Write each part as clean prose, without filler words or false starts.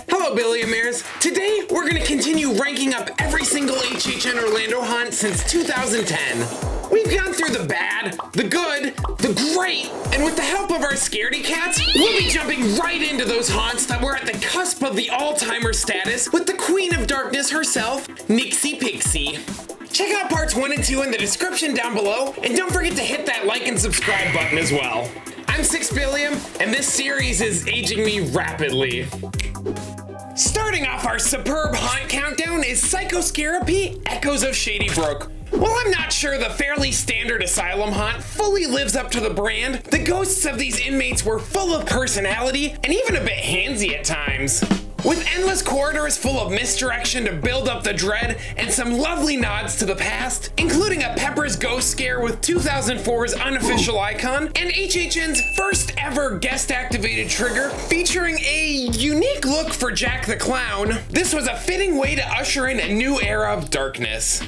Hello, Billionaires! Today, we're going to continue ranking up every single HHN Orlando haunt since 2010. We've gone through the bad, the good, the great, and with the help of our scaredy cats, we'll be jumping right into those haunts that were at the cusp of the all-timer status with the Queen of Darkness herself, Nixie Pixie. Check out parts 1 and 2 in the description down below, and don't forget to hit that like and subscribe button as well. I'm 6 Billiam, and this series is aging me rapidly. Starting off our superb haunt countdown is Psychoscarapy, Echoes of Shady Brook. While I'm not sure the fairly standard asylum haunt fully lives up to the brand, the ghosts of these inmates were full of personality and even a bit handsy at times. With endless corridors full of misdirection to build up the dread and some lovely nods to the past, including a Pepper's Ghost Scare with 2004's unofficial icon and HHN's first ever guest activated trigger featuring a unique look for Jack the Clown, this was a fitting way to usher in a new era of darkness.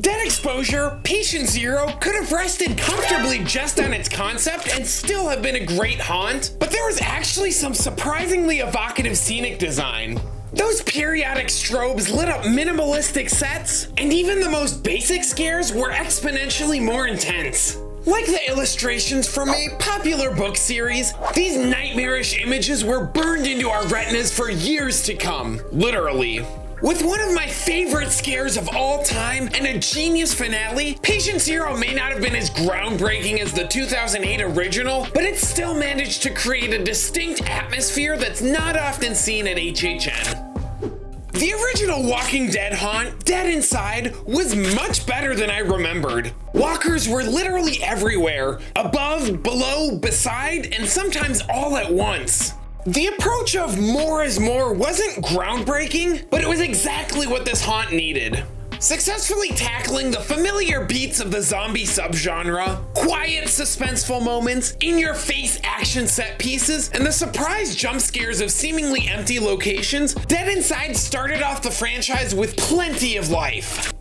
Dead Exposure, Patient Zero could have rested comfortably just on its concept and still have been a great haunt, but there was actually some surprisingly evocative scenic design. Those periodic strobes lit up minimalistic sets, and even the most basic scares were exponentially more intense. Like the illustrations from a popular book series, these nightmarish images were burned into our retinas for years to come, literally. With one of my favorite scares of all time and a genius finale, Patient Zero may not have been as groundbreaking as the 2008 original, but it still managed to create a distinct atmosphere that's not often seen at HHN. The original Walking Dead haunt, Dead Inside, was much better than I remembered. Walkers were literally everywhere, above, below, beside, and sometimes all at once. The approach of more is more wasn't groundbreaking, but it was exactly what this haunt needed. Successfully tackling the familiar beats of the zombie subgenre, quiet suspenseful moments, in-your-face action set pieces, and the surprise jump scares of seemingly empty locations, Dead Inside started off the franchise with plenty of life.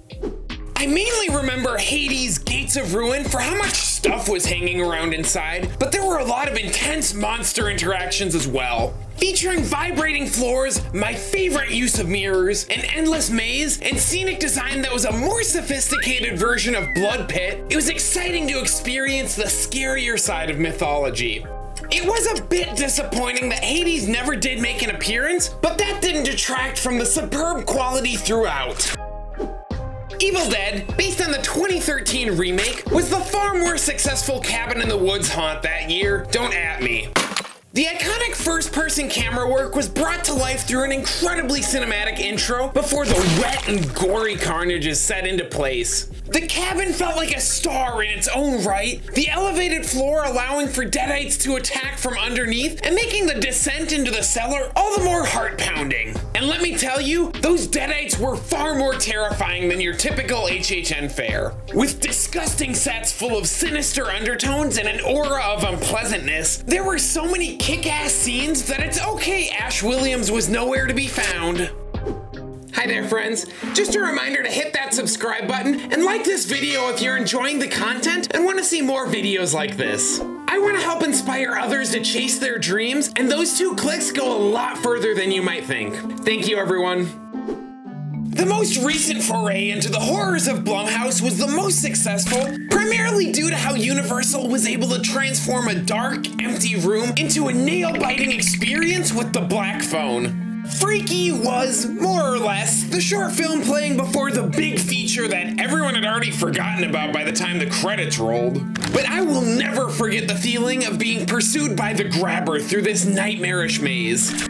I mainly remember Hades' Gates of Ruin for how much stuff was hanging around inside, but there were a lot of intense monster interactions as well. Featuring vibrating floors, my favorite use of mirrors, an endless maze, and scenic design that was a more sophisticated version of Blood Pit, it was exciting to experience the scarier side of mythology. It was a bit disappointing that Hades never did make an appearance, but that didn't detract from the superb quality throughout. Evil Dead, based on the 2013 remake, was the far more successful Cabin in the Woods haunt that year, don't at me. The iconic first-person camera work was brought to life through an incredibly cinematic intro before the wet and gory carnage is set into place. The cabin felt like a star in its own right, the elevated floor allowing for deadites to attack from underneath and making the descent into the cellar all the more heart-pounding. And let me tell you, those deadites were far more terrifying than your typical HHN fare. With disgusting sets full of sinister undertones and an aura of unpleasantness, there were so many kick-ass scenes that it's okay Ash Williams was nowhere to be found. Hi there, friends. Just a reminder to hit that subscribe button and like this video if you're enjoying the content and want to see more videos like this. I want to help inspire others to chase their dreams, and those 2 clicks go a lot further than you might think. Thank you, everyone. The most recent foray into the horrors of Blumhouse was the most successful, primarily due to how Universal was able to transform a dark, empty room into a nail-biting experience with The Black Phone. Freaky was, more or less, the short film playing before the big feature that everyone had already forgotten about by the time the credits rolled. But I will never forget the feeling of being pursued by the grabber through this nightmarish maze.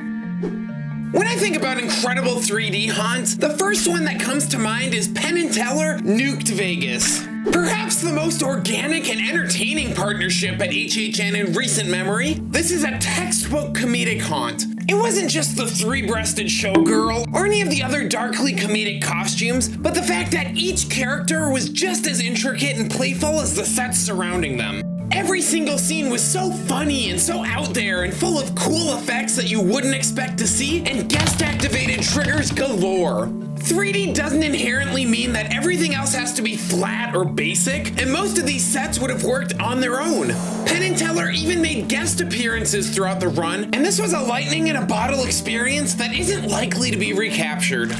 When I think about incredible 3D haunts, the first one that comes to mind is Penn and Teller Nuked Vegas. Perhaps the most organic and entertaining partnership at HHN in recent memory, this is a textbook comedic haunt. It wasn't just the 3-breasted showgirl or any of the other darkly comedic costumes, but the fact that each character was just as intricate and playful as the sets surrounding them. Every single scene was so funny and so out there and full of cool effects that you wouldn't expect to see, and guest-activated triggers galore. 3D doesn't inherently mean that everything else has to be flat or basic, and most of these sets would have worked on their own. Penn and Teller even made guest appearances throughout the run, and this was a lightning in a bottle experience that isn't likely to be recaptured.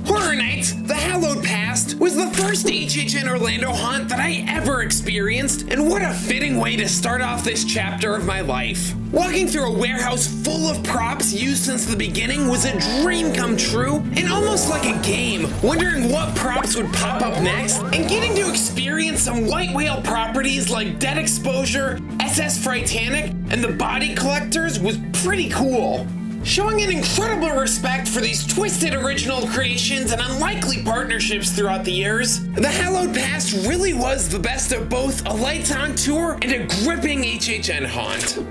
Horror Nights, The Hallowed Past, was the first HHN Orlando haunt that I ever experienced, and what a fitting way to start off this chapter of my life. Walking through a warehouse full of props used since the beginning was a dream come true, and almost like a game, wondering what props would pop up next, and getting to experience some white whale properties like Dead Exposure, SS Frightanic, and the Body Collectors was pretty cool. Showing an incredible respect for these twisted original creations and unlikely partnerships throughout the years, The Hallowed Past really was the best of both a lights-on tour and a gripping HHN haunt.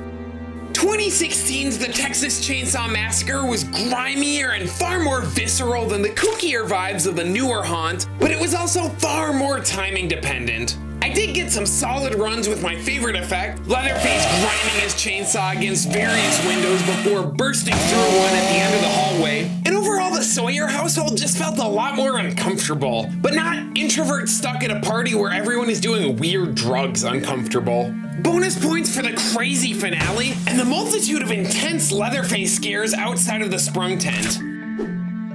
2016's The Texas Chainsaw Massacre was grimier and far more visceral than the kookier vibes of the newer haunt, but it was also far more timing dependent. I did get some solid runs with my favorite effect, Leatherface grinding his chainsaw against various windows before bursting through one at the end of the hallway, and overall the Sawyer household just felt a lot more uncomfortable, but not introvert stuck at a party where everyone is doing weird drugs uncomfortable. Bonus points for the crazy finale and the multitude of intense Leatherface scares outside of the sprung tent.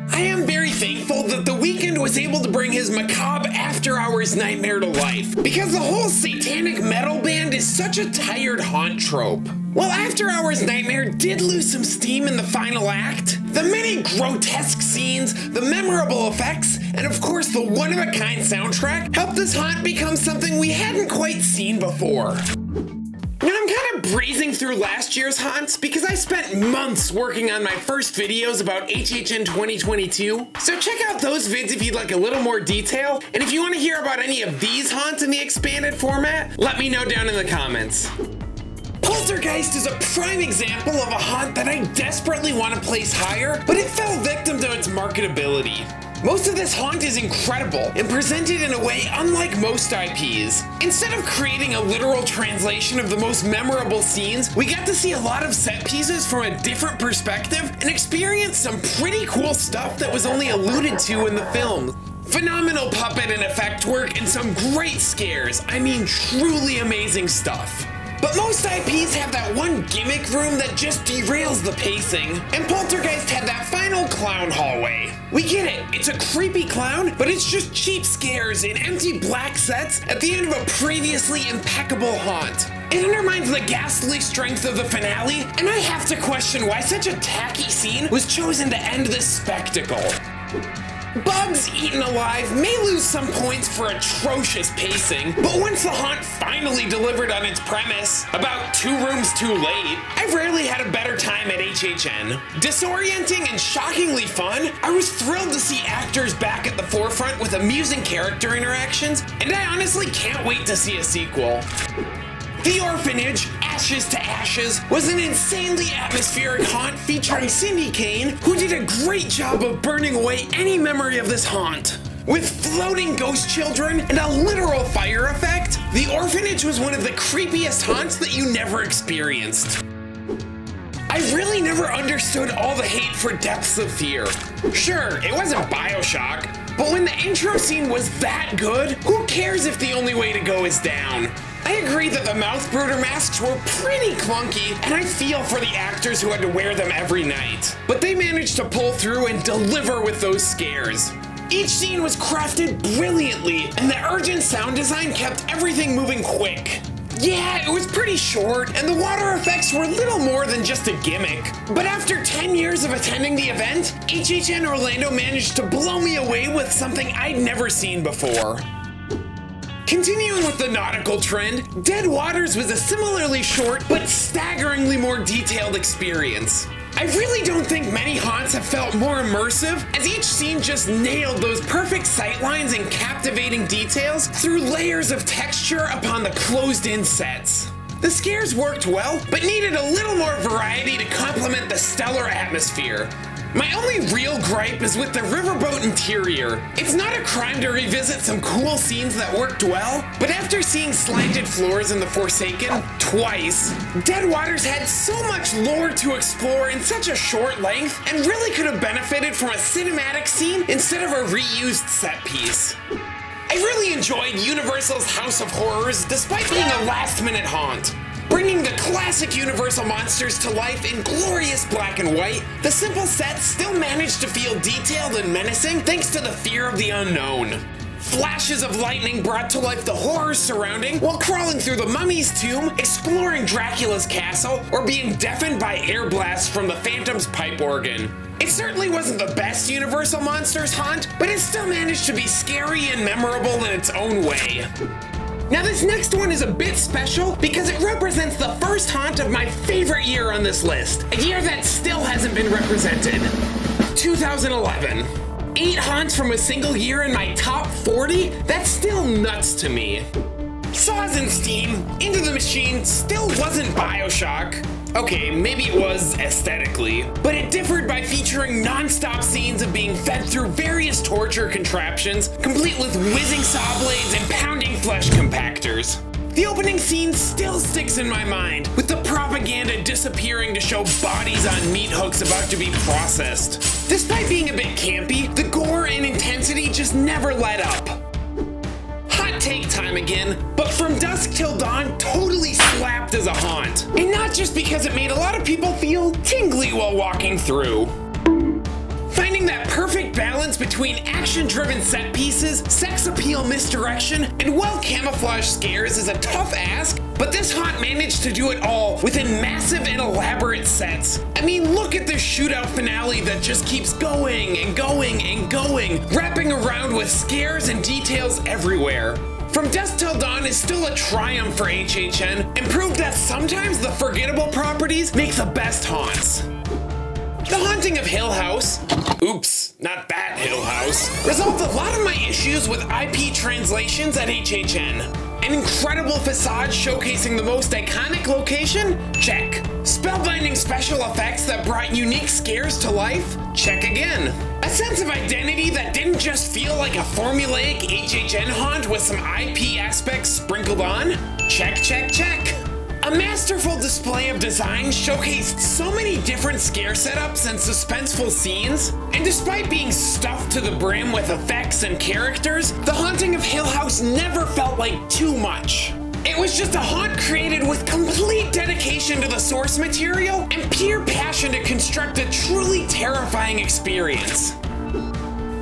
I am very thankful that The Weeknd was able to bring his macabre after-hours nightmare to life, because the whole satanic metal band is such a tired haunt trope. While After Hours Nightmare did lose some steam in the final act, the many grotesque scenes, the memorable effects, and of course the one-of-a-kind soundtrack helped this haunt become something we hadn't quite seen before. Now I'm kind of breezing through last year's haunts because I spent months working on my first videos about HHN 2022, so check out those vids if you'd like a little more detail, and if you want to hear about any of these haunts in the expanded format, let me know down in the comments. Poltergeist is a prime example of a haunt that I desperately want to place higher, but it fell victim to its marketability. Most of this haunt is incredible and presented in a way unlike most IPs. Instead of creating a literal translation of the most memorable scenes, we got to see a lot of set pieces from a different perspective and experience some pretty cool stuff that was only alluded to in the film. Phenomenal puppet and effect work and some great scares. I mean, truly amazing stuff. But most IPs have that one gimmick room that just derails the pacing, and Poltergeist had that final clown hallway. We get it, it's a creepy clown, but it's just cheap scares in empty black sets at the end of a previously impeccable haunt. It undermines the ghastly strength of the finale, and I have to question why such a tacky scene was chosen to end this spectacle. Bugs Eaten Alive may lose some points for atrocious pacing, but once the haunt finally delivered on its premise, about 2 rooms too late, I've rarely had a better time at HHN. Disorienting and shockingly fun, I was thrilled to see actors back at the forefront with amusing character interactions, and I honestly can't wait to see a sequel. The Orphanage, Ashes to Ashes, was an insanely atmospheric haunt featuring Cindy Kane, who did a great job of burning away any memory of this haunt. With floating ghost children and a literal fire effect, The Orphanage was one of the creepiest haunts that you never experienced. I really never understood all the hate for Depths of Fear. Sure, it wasn't BioShock, but when the intro scene was that good, who cares if the only way to go is down? I agree that the mouth brooder masks were pretty clunky, and I feel for the actors who had to wear them every night. But they managed to pull through and deliver with those scares. Each scene was crafted brilliantly, and the urgent sound design kept everything moving quick. Yeah, it was pretty short, and the water effects were little more than just a gimmick. But after 10 years of attending the event, HHN Orlando managed to blow me away with something I'd never seen before. Continuing with the nautical trend, Dead Waters was a similarly short but staggeringly more detailed experience. I really don't think many haunts have felt more immersive, as each scene just nailed those perfect sightlines and captivating details through layers of texture upon the closed-in sets. The scares worked well, but needed a little more variety to complement the stellar atmosphere. My only real gripe is with the riverboat interior. It's not a crime to revisit some cool scenes that worked well, but after seeing slanted floors in The Forsaken twice, Dead Waters had so much lore to explore in such a short length and really could have benefited from a cinematic scene instead of a reused set piece. I really enjoyed Universal's House of Horrors despite being a last-minute haunt. Bringing the classic classic Universal monsters to life in glorious black and white, the simple sets still manage to feel detailed and menacing thanks to the fear of the unknown. Flashes of lightning brought to life the horrors surrounding while crawling through the mummy's tomb, exploring Dracula's castle, or being deafened by air blasts from the Phantom's pipe organ. It certainly wasn't the best Universal Monsters haunt, but it still managed to be scary and memorable in its own way. Now this next one is a bit special because it represents the first haunt of my favorite year on this list, a year that still hasn't been represented. 2011. 8 haunts from a single year in my top 40? That's still nuts to me. Saws and Steam, Into the Machine still wasn't BioShock. Okay, maybe it was aesthetically, but it differed by featuring non-stop scenes of being fed through various torture contraptions, complete with whizzing saw blades and pounding flesh compactors. The opening scene still sticks in my mind, with the propaganda disappearing to show bodies on meat hooks about to be processed. Despite being a bit campy, the gore and intensity just never let up. Hot take time again, but From Dusk Till Dawn totally slapped as a haunt. And not just because it made a lot of people feel tingly while walking through. Finding that perfect balance between action-driven set pieces, sex appeal misdirection, and well-camouflaged scares is a tough ask, but this haunt managed to do it all within massive and elaborate sets. I mean, look at this shootout finale that just keeps going and going and going, wrapping around with scares and details everywhere. From Dusk Till Dawn is still a triumph for HHN, and proved that sometimes the forgettable properties make the best haunts. The Haunting of Hill House, oops, not that Hill House, resolved a lot of my issues with IP translations at HHN. An incredible facade showcasing the most iconic location? Check. Spellbinding special effects that brought unique scares to life? Check again. A sense of identity that didn't just feel like a formulaic HHN haunt with some IP aspects sprinkled on? Check, check, check. A masterful display of design showcased so many different scare setups and suspenseful scenes, and despite being stuffed to the brim with effects and characters, The Haunting of Hill House never felt like too much. It was just a haunt created with complete dedication to the source material and pure passion to construct a truly terrifying experience.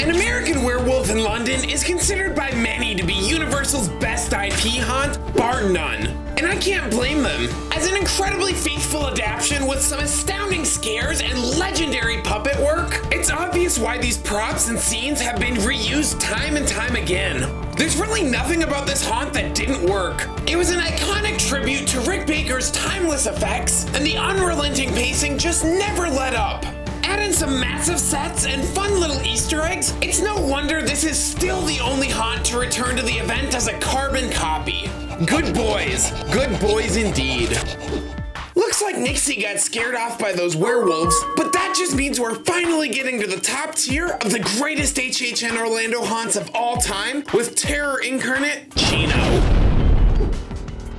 An American Werewolf in London is considered by many to be Universal's best IP haunt, bar none. And I can't blame them. As an incredibly faithful adaptation with some astounding scares and legendary puppet work, it's obvious why these props and scenes have been reused time and time again. There's really nothing about this haunt that didn't work. It was an iconic tribute to Rick Baker's timeless effects, and the unrelenting pacing just never let up. Add in some massive sets and fun little Easter eggs, it's no wonder this is still the only haunt to return to the event as a carbon copy. Good boys indeed. Looks like Nixie got scared off by those werewolves, but that just means we're finally getting to the top tier of the greatest HHN Orlando haunts of all time with Terror Incarnate, Chino.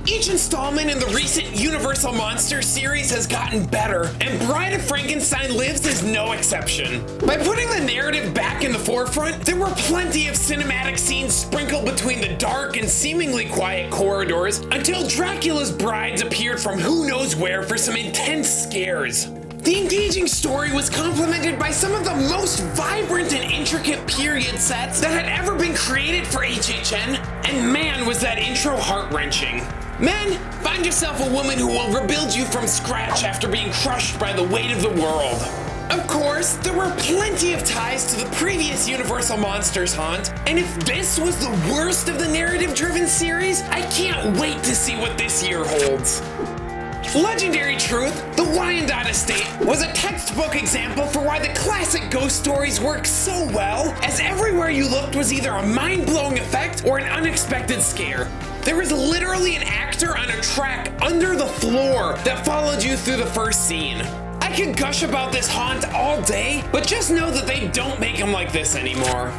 Each installment in the recent Universal Monsters series has gotten better, and Bride of Frankenstein Lives is no exception. By putting the narrative back in the forefront, there were plenty of cinematic scenes sprinkled between the dark and seemingly quiet corridors until Dracula's brides appeared from who knows where for some intense scares. The engaging story was complemented by some of the most vibrant and intricate period sets that had ever been created for HHN, and man was that intro heart-wrenching. Men, find yourself a woman who will rebuild you from scratch after being crushed by the weight of the world. Of course, there were plenty of ties to the previous Universal Monsters haunt, and if this was the worst of the narrative-driven series, I can't wait to see what this year holds. Legendary Truth, the Wyandotte Estate, was a textbook example for why the classic ghost stories work so well, as everywhere you looked was either a mind-blowing effect or an unexpected scare. There was literally an actor on a track under the floor that followed you through the first scene. I could gush about this haunt all day, but just know that they don't make them like this anymore.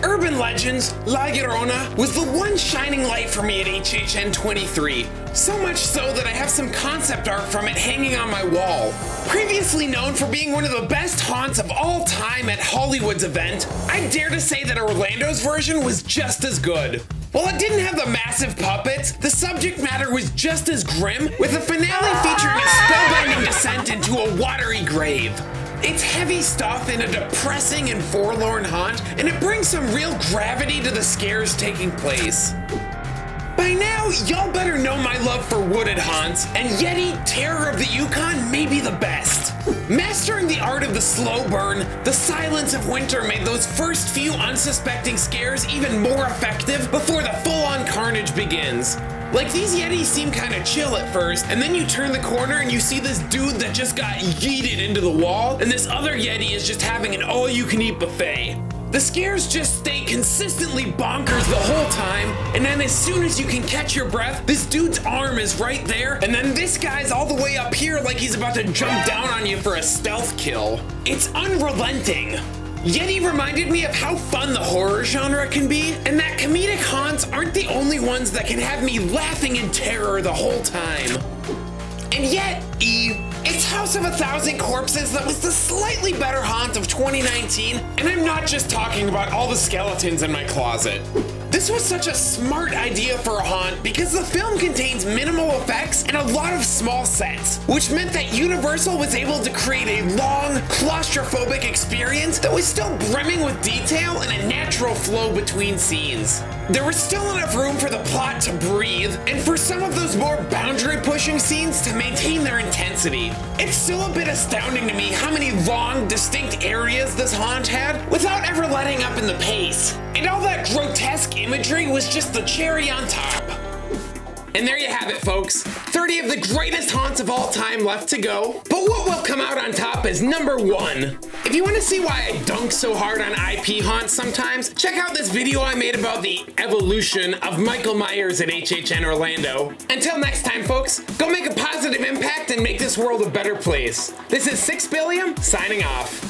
Urban Legends, La Llorona, was the one shining light for me at HHN 23. So much so that I have some concept art from it hanging on my wall. Previously known for being one of the best haunts of all time at Hollywood's event, I dare to say that Orlando's version was just as good. While it didn't have the massive puppets, the subject matter was just as grim, with the finale featuring a spellbinding descent into a watery grave. It's heavy stuff in a depressing and forlorn haunt, and it brings some real gravity to the scares taking place. By now, y'all better know my love for wooded haunts, and Yeti, Terror of the Yukon may be the best. Mastering the art of the slow burn, the silence of winter made those first few unsuspecting scares even more effective before the full-on carnage begins. Like, these Yetis seem kinda chill at first, and then you turn the corner and you see this dude that just got yeeted into the wall, and this other Yeti is just having an all-you-can-eat buffet. The scares just stay consistently bonkers the whole time, and then as soon as you can catch your breath, this dude's arm is right there, and then this guy's all the way up here like he's about to jump down on you for a stealth kill. It's unrelenting. Yeti reminded me of how fun the horror genre can be, and that comedic haunts aren't the only ones that can have me laughing in terror the whole time. And yet, it's House of a Thousand Corpses that was the slightly better haunt of 2019, and I'm not just talking about all the skeletons in my closet. This was such a smart idea for a haunt because the film contains minimal effects and a lot of small sets, which meant that Universal was able to create a long, claustrophobic experience that was still brimming with detail and a natural flow between scenes. There was still enough room for the plot to breathe, and for some of those more boundary-pushing scenes to maintain their intensity. It's still a bit astounding to me how many long, distinct areas this haunt had without ever letting up in the pace. And all that grotesque imagery was just the cherry on top. And there you have it, folks. 30 of the greatest haunts of all time left to go. But what will come out on top is number 1. If you want to see why I dunk so hard on IP haunts sometimes, check out this video I made about the evolution of Michael Myers at HHN Orlando. Until next time, folks, go make a positive impact and make this world a better place. This is 6 Billion, signing off.